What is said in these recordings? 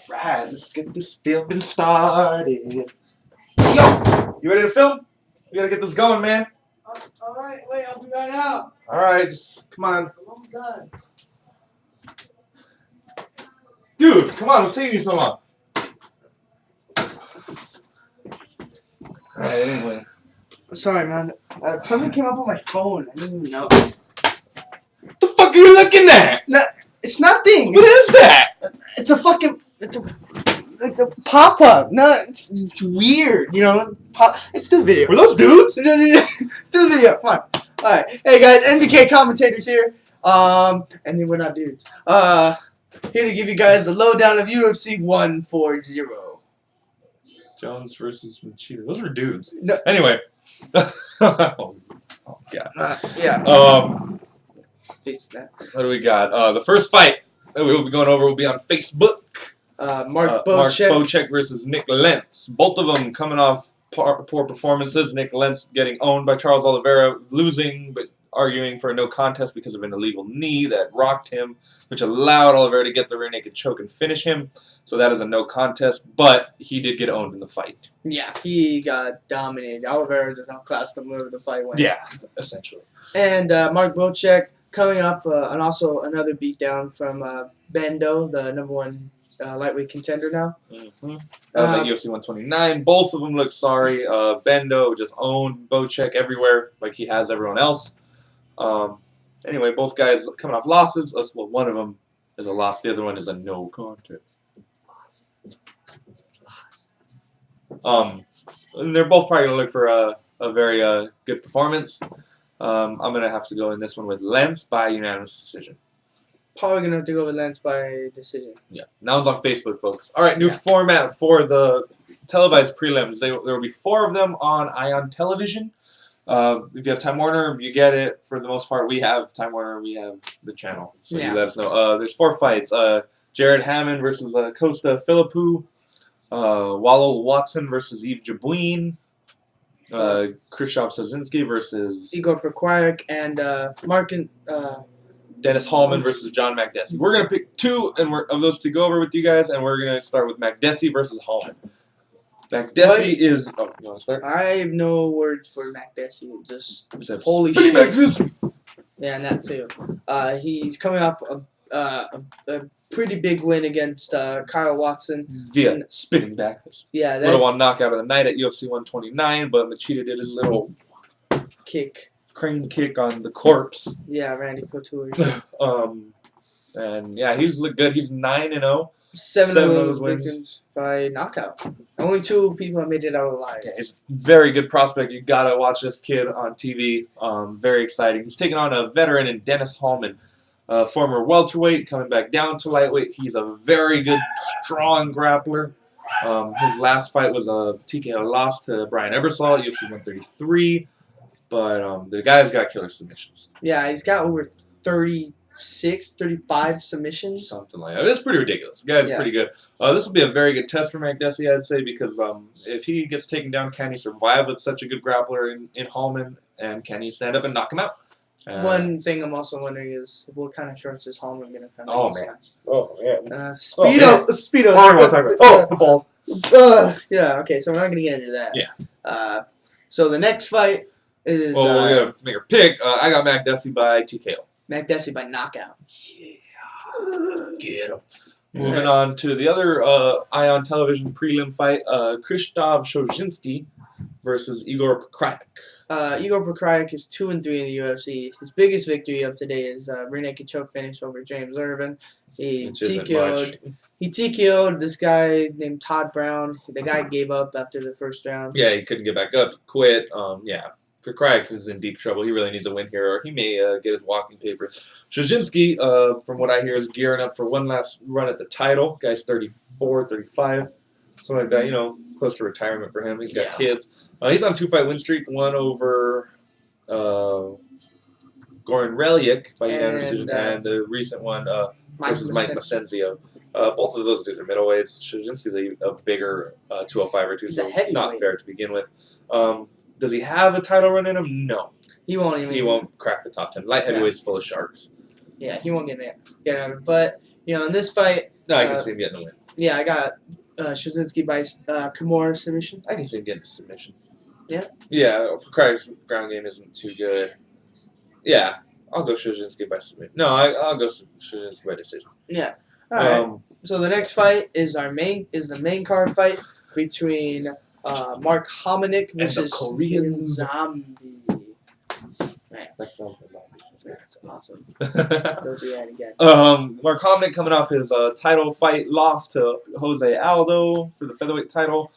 Alright, let's get this filming started. Yo! You ready to film? We gotta get this going, man. Alright, wait, I'll be right out. Alright, just come on. I'm almost done. Dude, come on, let's take you so long. Alright, anyway. Sorry, man. Something came up on my phone. I didn't even know. What the fuck are you looking at? No, it's nothing. What is that? It's a fucking. It's a pop-up. No, it's weird. You know, it's still video. Were those dudes? Still video. Come on. All right. Hey guys, NBK commentators here. And then we're not dudes. Here to give you guys the lowdown of UFC 140. Jones versus Machida. Those were dudes. No. Anyway. Oh god. Yeah. What do we got? The first fight that we will be going over will be on Facebook. Mark Bocek versus Nick Lentz. Both of them coming off poor performances. Nick Lentz getting owned by Charles Oliveira, losing but arguing for a no contest because of an illegal knee that rocked him, which allowed Oliveira to get the rear naked choke and finish him. So that is a no contest, but he did get owned in the fight. Yeah, he got dominated. Oliveira just outclassed him wherever the fight went. Yeah, essentially. And Mark Bocek coming off and also another beatdown from Bendo, the #1 lightweight contender now. That was at UFC 129. Both of them look sorry. Bendo just owned Bocek everywhere, like he has everyone else. Anyway, both guys coming off losses. Well, one of them is a loss. The other one is a no contest. And they're both probably going to look for a very good performance. I'm going to have to go in this one with Lentz by unanimous decision. Probably going to have to go with Lentz by decision. Yeah. That was on Facebook, folks. All right, new format for the televised prelims. There will be 4 of them on Ion Television. If you have Time Warner, you get it. For the most part, we have Time Warner. We have the channel. So you let us know. There's 4 fights. Jared Hammond versus Costa Philippou. Wallow Watson versus Yves Jabouin. Krzysztof Sozinski versus Igor Prokhorov and Dennis Hallman versus John Makdessi. We're gonna pick 2 of those to go over with you guys, and we're gonna start with Makdessi versus Hallman. Makdessi is. Oh, you want to start? I have no words for Makdessi. Just holy shit. Yeah, and that too. He's coming off a pretty big win against Kyle Watson via spinning back fist. Yeah, little one knockout of the night at UFC 129, but Machida did his little crane kick on the corpse. Yeah, Randy Couture. And yeah, he's looked good. He's 9-0. 7 of those victims by knockout. Only 2 people have made it out alive. Yeah, he's a very good prospect. You gotta watch this kid on TV. Very exciting. He's taking on a veteran in Dennis Hallman, former welterweight, coming back down to lightweight. He's a very good, strong grappler. His last fight was a TKO loss to Brian Ebersol at UFC 133. But the guy's got killer submissions. Yeah, he's got over 36, 35 submissions. Something like that. It's pretty ridiculous. The guy's pretty good. This will be a very good test for Makdessi, I'd say, because if he gets taken down, can he survive with such a good grappler in Hallman? And can he stand up and knock him out? One thing I'm also wondering is what kind of shorts is Hallman going to come in? Oh, man. Oh, yeah. Speedo. The balls. Yeah, okay, so we're not going to get into that. Yeah. So the next fight is... Well, we got to make a pick. I got Makdessi by TKO. Makdessi by knockout. Yeah. Get him. Moving on to the other Ion Television prelim fight, Krzysztof Sozinski versus Igor Prokhorov. Igor Prokhorov is 2-3 in the UFC. His biggest victory of today is rear naked choke finish over James Irvin. He TKO'd this guy named Todd Brown. The guy gave up after the first round. Yeah, he couldn't get back up, quit. Yeah, Prokhorov is in deep trouble. He really needs a win here, or he may get his walking papers. Sozinski, from what I hear, is gearing up for one last run at the title. Guy's 34, 35, something like that. You know, close to retirement for him. He's got kids. He's on a 2-fight win streak. One over Goran Reljic by unanimous decision, and the recent one versus Mike Macenzio. Both of those dudes are middleweights. Sozinski's a bigger 205er too, so not fair to begin with. Does he have a title run in him? No. He won't even. He won't crack the top 10. Light heavyweight's full of sharks. Yeah, he won't get it. But you know, in this fight, no, I can see him getting a win. Yeah, I got Shevchenko by Kimura submission. I can see him getting a submission. Yeah? Yeah, Craig's ground game isn't too good. Yeah, I'll go Shevchenko by submission. No, I'll go Shevchenko by decision. Yeah. All right. So the next fight is the main card fight between Mark Hominick versus Korean Zombie. Man, that's awesome. Go do that again. Mark Hominick coming off his title fight loss to Jose Aldo for the featherweight title.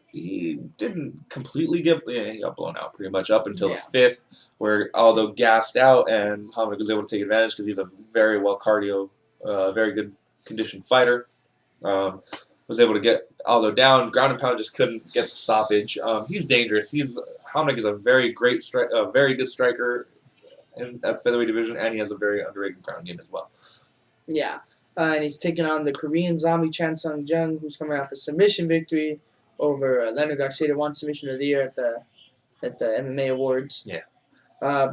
He didn't completely he got blown out pretty much up until the 5th, where Aldo gassed out and Hominick was able to take advantage because he's a very well cardio, very good conditioned fighter. Was able to get Aldo down. Ground and pound just couldn't get the stoppage. He's dangerous. Hominick is a very good striker at the featherweight division, and he has a very underrated ground game as well. Yeah, and he's taking on the Korean Zombie Chan Sung Jung, who's coming off a submission victory over Leonard Garcia, won submission of the year at the MMA awards. Yeah,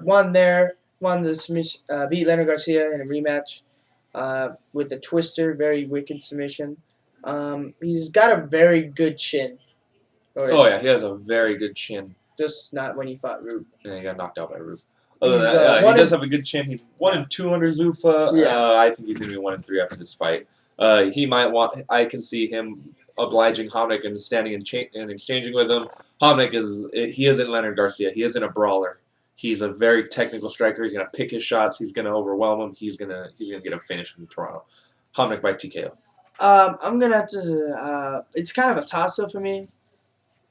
won the submission, beat Leonard Garcia in a rematch with the twister, very wicked submission. He's got a very good chin. Oh yeah, he has a very good chin. Just not when he fought Roop. Yeah, he got knocked out by Roop. Other than that, he does have a good chin. He's 1-2 under Zuffa. Yeah. I think he's going to be 1-3 after this fight. He might want. I can see him obliging Hominick and standing and exchanging with him. Hominick isn't Leonard Garcia. He isn't a brawler. He's a very technical striker. He's going to pick his shots. He's going to overwhelm him. He's going to get a finish from Toronto. Hominick by TKO. I'm gonna have to. It's kind of a toss-up for me,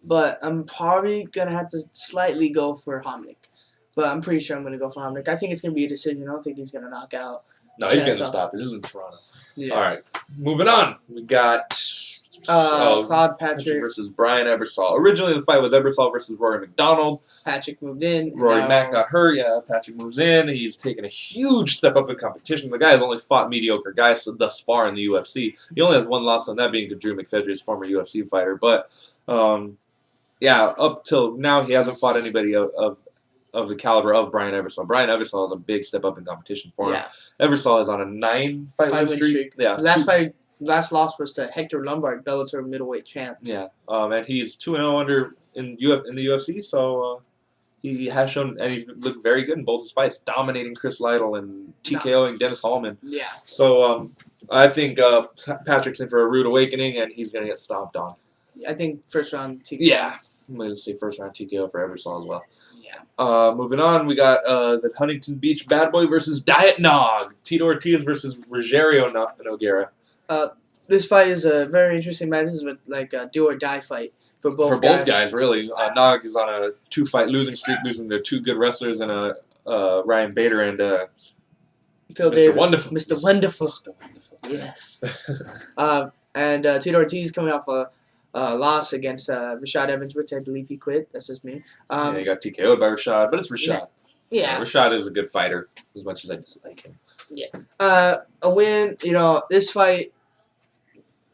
but I'm probably gonna have to slightly go for Hominick. But I'm pretty sure I'm gonna go for Hominick. I think it's gonna be a decision. I don't think he's gonna knock out. No, he's gonna stop. This is in Toronto. Yeah. All right, moving on. We got Claude Patrick versus Brian Ebersol. Originally, the fight was Ebersol versus Rory McDonald. Patrick moved in. Rory Mack got hurt. Yeah, Patrick moves in. He's taken a huge step up in competition. The guy has only fought mediocre guys thus far in the UFC. He only has one loss, on that being to Drew McFedry, his former UFC fighter. But yeah, up till now, he hasn't fought anybody of the caliber of Brian Ebersol. Brian Ebersol is a big step up in competition for him. Yeah. Ebersol is on a 9-fight win streak. Yeah, last loss was to Hector Lombard, Bellator middleweight champ. Yeah, and he's 2-0 in the UFC, so he has shown, and he's looked very good in both his fights, dominating Chris Lytle and TKOing Dennis Hallman. Yeah. So I think Patrick's in for a rude awakening, and he's going to get stomped on. I think first round TKO. Yeah, I'm going to say first round TKO for Ebersol as well. Yeah. Moving on, we got the Huntington Beach Bad Boy versus Diet Nog. Tito Ortiz versus Rogerio Nogueira. This fight is a very interesting match. This is like a do or die fight for both guys, really. Nog is on a 2-fight losing streak, losing their 2 good wrestlers, and Ryan Bader and Phil Mr. Davis. Wonderful. Mr. Wonderful. Mr. Wonderful. Yes. And Tito Ortiz coming off a loss against Rashad Evans, which I believe he quit. That's just me. Yeah, he got TKO'd by Rashad, but it's Rashad. Yeah. Rashad is a good fighter, as much as I dislike him. Yeah. A win, this fight,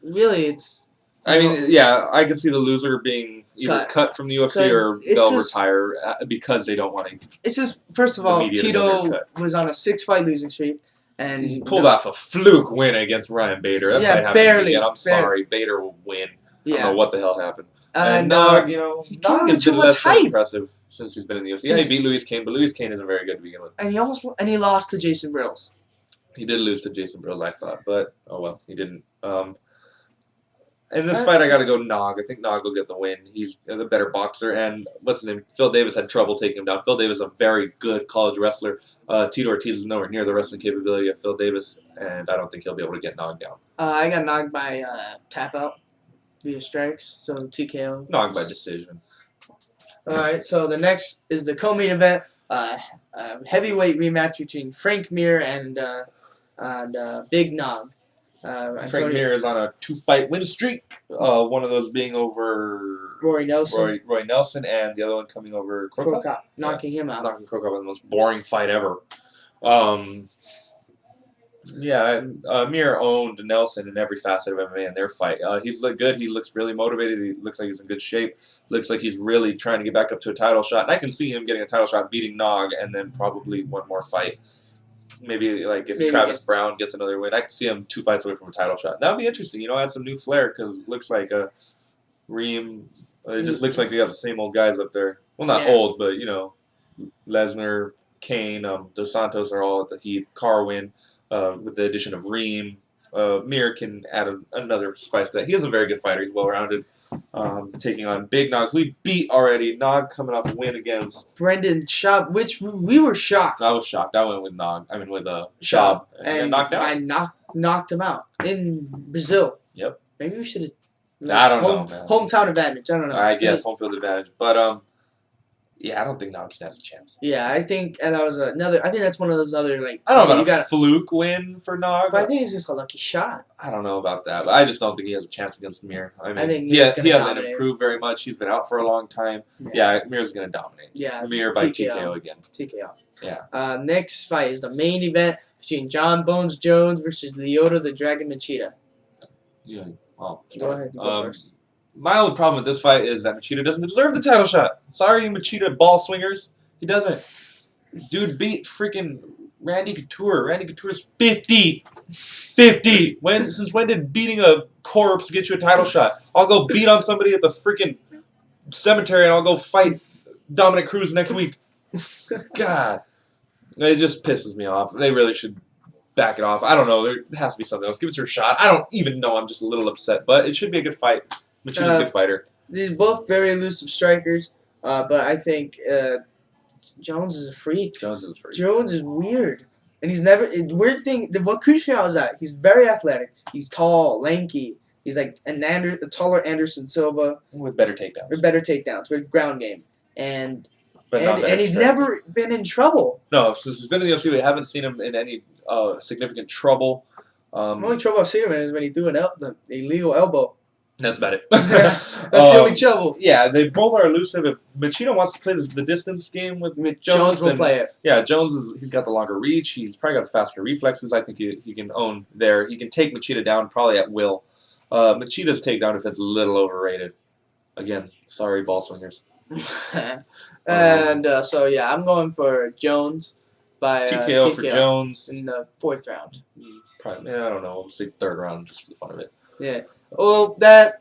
really, it's... I mean, yeah, I can see the loser being either cut from the UFC or they'll retire because they don't want to... It's just, first of all, Tito was on a 6-fight losing streak. And he pulled off a fluke win against Ryan Bader. That might happen barely. Again. I'm sorry, Bader will win. I don't know what the hell happened. And Nog, Nog has been less impressive since he's been in the UFC. Yeah, he beat Louis Kane, but Louis Kane isn't very good to begin with. And he lost to Jason Brills. He did lose to Jason Brills, I thought, but oh well, he didn't. In this fight, I got to go Nog. I think Nog will get the win. He's the better boxer, and what's his name? Phil Davis had trouble taking him down. Phil Davis is a very good college wrestler. Tito Ortiz is nowhere near the wrestling capability of Phil Davis, and I don't think he'll be able to get Nog down. I got Nog by tap out via strikes, so TKO. Nog by decision. All right, so the next is the co-main event, heavyweight rematch between Frank Mir and Big Nog. Frank Mir is on a 2-fight win streak. One of those being over Roy Nelson. Roy Nelson, and the other one coming over Krokop, knocking him out. Knocking Krokop in the most boring fight ever. Mir owned Nelson in every facet of MMA in their fight. He's looked good. He looks really motivated. He looks like he's in good shape. Looks like he's really trying to get back up to a title shot. And I can see him getting a title shot, beating Nog, and then probably one more fight. Maybe like if Maybe Travis Brown gets another win, I could see him 2 fights away from a title shot. That would be interesting. You know, add some new flair because it looks like Reem. It just looks like they got the same old guys up there. Well, not old, but you know, Lesnar, Kane, Dos Santos are all at the heat. Carwin, with the addition of Reem. Mir can add another spice to that. He is a very good fighter. He's well-rounded. Taking on Big Nog, who he beat already. Nog coming off a win against Brendan Schaub, which we were shocked. I was shocked. I went with Nog. I mean, with Schaub. And knocked out. I knocked him out in Brazil. Yep. Maybe we should have. I don't know, man. Hometown advantage. I don't know. I guess home field advantage. But, yeah, I don't think Nog stands a chance. Yeah, I think that was another. I think that's one of those other, like. I don't know about a fluke win for Nog. But I think it's just a lucky shot. I don't know about that. But I just don't think he has a chance against Mir. I mean, think he hasn't improved very much. He's been out for a long time. Yeah, Mir's going to dominate. Yeah. Mir by TKO again. TKO. Yeah. Next fight is the main event between John Bones Jones versus Lyoto the Dragon Machida. Yeah. Well, go ahead. You go first. My only problem with this fight is that Machida doesn't deserve the title shot. Sorry, Machida ball swingers. He doesn't. Dude beat freaking Randy Couture. Randy Couture's 50. 50. Since when did beating a corpse get you a title shot? I'll go beat on somebody at the freaking cemetery and I'll go fight Dominic Cruz next week. God. It just pisses me off. They really should back it off. I don't know. There has to be something else. Give it to her shot. I don't even know. I'm just a little upset. But it should be a good fight. Machida's a good fighter. They're both very elusive strikers. But I think Jones is a freak. Jones is weird. And he's never... Weird thing... What creeps me out is that he's very athletic. He's tall, lanky. He's like a taller Anderson Silva. With better takedowns. With ground game. And he's strength. Never been in trouble. No, since he's been in the UFC, we haven't seen him in any significant trouble. The only trouble I've seen him in is when he threw the illegal elbow. That's about it. That's the only trouble. Yeah, they both are elusive. If Machida wants to play the distance game with Jones will play it. Yeah, he's got the longer reach. He's probably got the faster reflexes. I think he can own there. He can take Machida down probably at will. Machida's takedown defense is a little overrated. Again, sorry, ball swingers. And so yeah, I'm going for Jones by TKO for Jones in the 4th round. Probably, I don't know. I'll say 3rd round just for the fun of it. Yeah. Well, I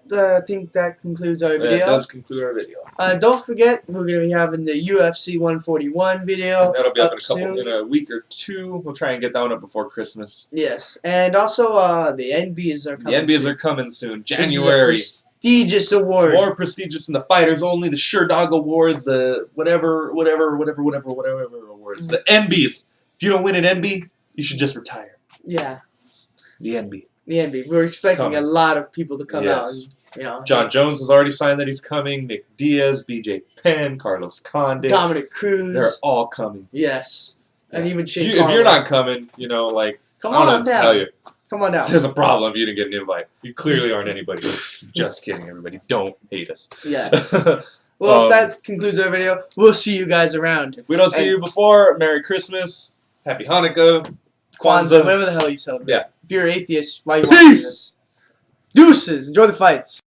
think that concludes our video. That does conclude our video. Don't forget, we're going to be having the UFC 141 video. That'll be up in a week or 2. We'll try and get that one up before Christmas. Yes, and also the NBs are coming. The NBs are coming soon. January. This is a prestigious award. More prestigious than the Fighters Only, the Sure Dog Awards, the whatever awards. The NBs. If you don't win an NB, you should just retire. Yeah. The NB. The NB. We're expecting a lot of people to come out. And, John Jones has already signed that he's coming. Nick Diaz, BJ Penn, Carlos Condit, Dominic Cruz. They're all coming. Yes. Yeah. And even Shane if you're not coming, come on down. Tell you. Come on down. There's a problem if you didn't get an invite. You clearly aren't anybody. Just kidding, everybody. Don't hate us. Yeah. Well, that concludes our video. We'll see you guys around. If we don't see you before, Merry Christmas, Happy Hanukkah, Kwanzaa, whatever the hell you celebrate. Yeah. If you're an atheist, why are you watching this? Deuces! Enjoy the fights.